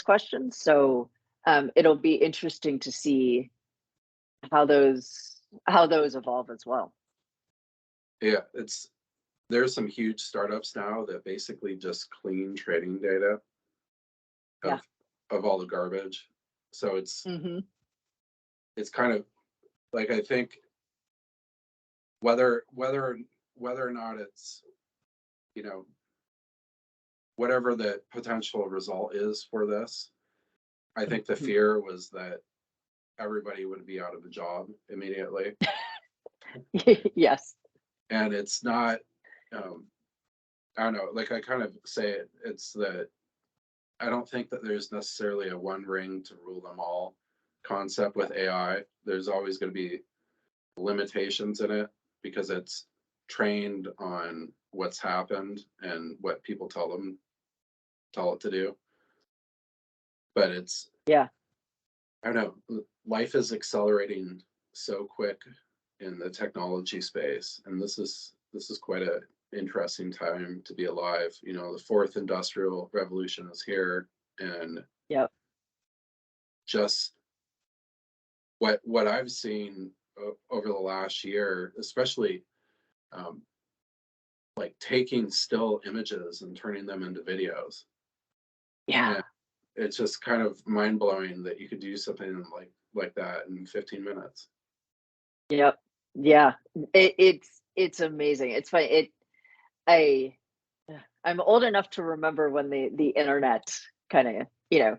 questions. So it'll be interesting to see how those evolve as well. Yeah, there's some huge startups now that basically just clean training data Yeah. of all the garbage. So it's kind of like, I think whether or not it's, you know, whatever the potential result is for this, I think the fear was that everybody would be out of a job immediately. Yes. And it's not, I don't know, like I kind of say it's that I don't think that there's necessarily a one ring to rule them all concept with AI. There's always going to be limitations in it because it's trained on what's happened and what people tell it to do. But it's, Yeah. I don't know, life is accelerating so quick in the technology space, and this is quite a interesting time to be alive. You know, the fourth industrial revolution is here, and just what I've seen over the last year, especially like taking still images and turning them into videos. Yeah. And it's just kind of mind blowing that you could do something like that in 15 minutes. Yep. Yeah. It's amazing. It's funny. I'm old enough to remember when the internet kind of,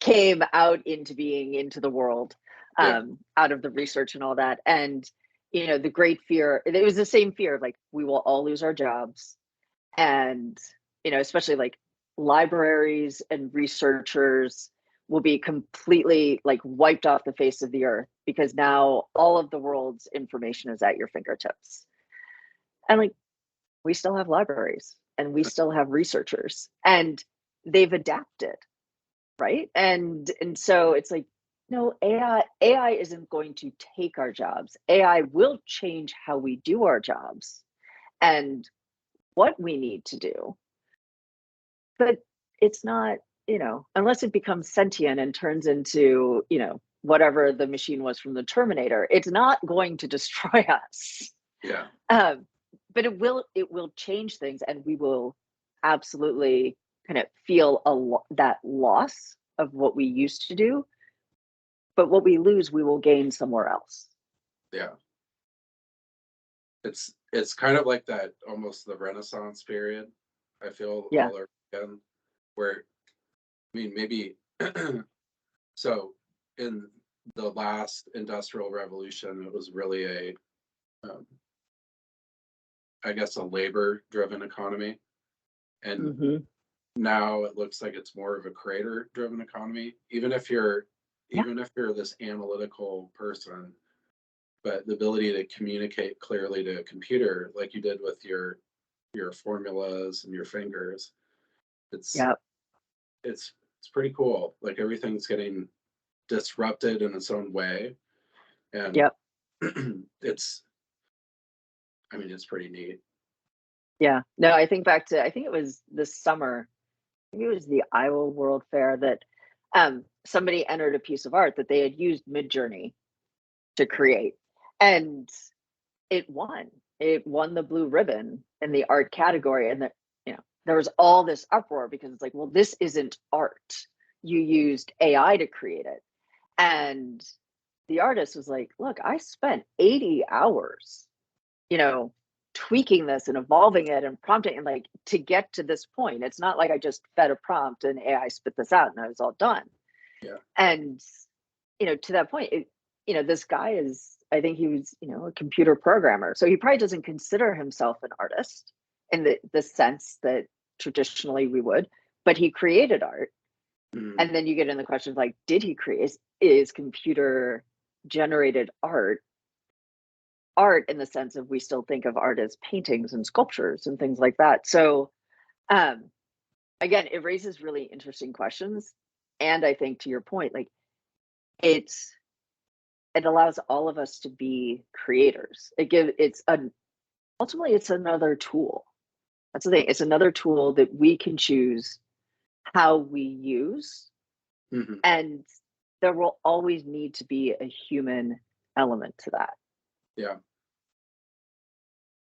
came out into being, into the world, out of the research and all that. And, the great fear, it was the same fear of like, we will all lose our jobs. And, especially like libraries and researchers will be completely like wiped off the face of the earth because now all of the world's information is at your fingertips. And like, we still have libraries and we still have researchers and they've adapted, right? And so it's like, no, AI isn't going to take our jobs. AI will change how we do our jobs and what we need to do. But it's not, unless it becomes sentient and turns into, whatever the machine was from the Terminator, it's not going to destroy us. Yeah. But it will change things, and we will absolutely kind of feel that loss of what we used to do. But what we lose, we will gain somewhere else. Yeah. It's kind of like that, almost the Renaissance period, I feel, all over again, where, I mean, maybe so in the last industrial revolution, it was really a I guess a labor driven economy, and now it looks like it's more of a creator driven economy, even if you're this analytical person, but the ability to communicate clearly to a computer like you did with your formulas and your fingers, it's pretty cool. Like everything's getting disrupted in its own way, and it's pretty neat. Yeah. No, I think back to, I think it was this summer, I think it was the Iowa World Fair, that somebody entered a piece of art that they had used Midjourney to create, and it won the blue ribbon in the art category. And there was all this uproar because it's like, well, this isn't art, you used AI to create it. And the artist was like, look, I spent 80 hours tweaking this and evolving it and prompting and like to get to this point. It's not like I just fed a prompt and AI spit this out and I was all done. Yeah. And to that point, this guy is, I think he was, a computer programmer. So he probably doesn't consider himself an artist in the sense that traditionally we would, but he created art. And then you get in the question of like, did he create, is computer generated art in the sense of, we still think of art as paintings and sculptures and things like that. So again, it raises really interesting questions. And I think to your point, like it allows all of us to be creators. Ultimately it's another tool. That's the thing. It's another tool that we can choose how we use Mhm. And there will always need to be a human element to that. Yeah.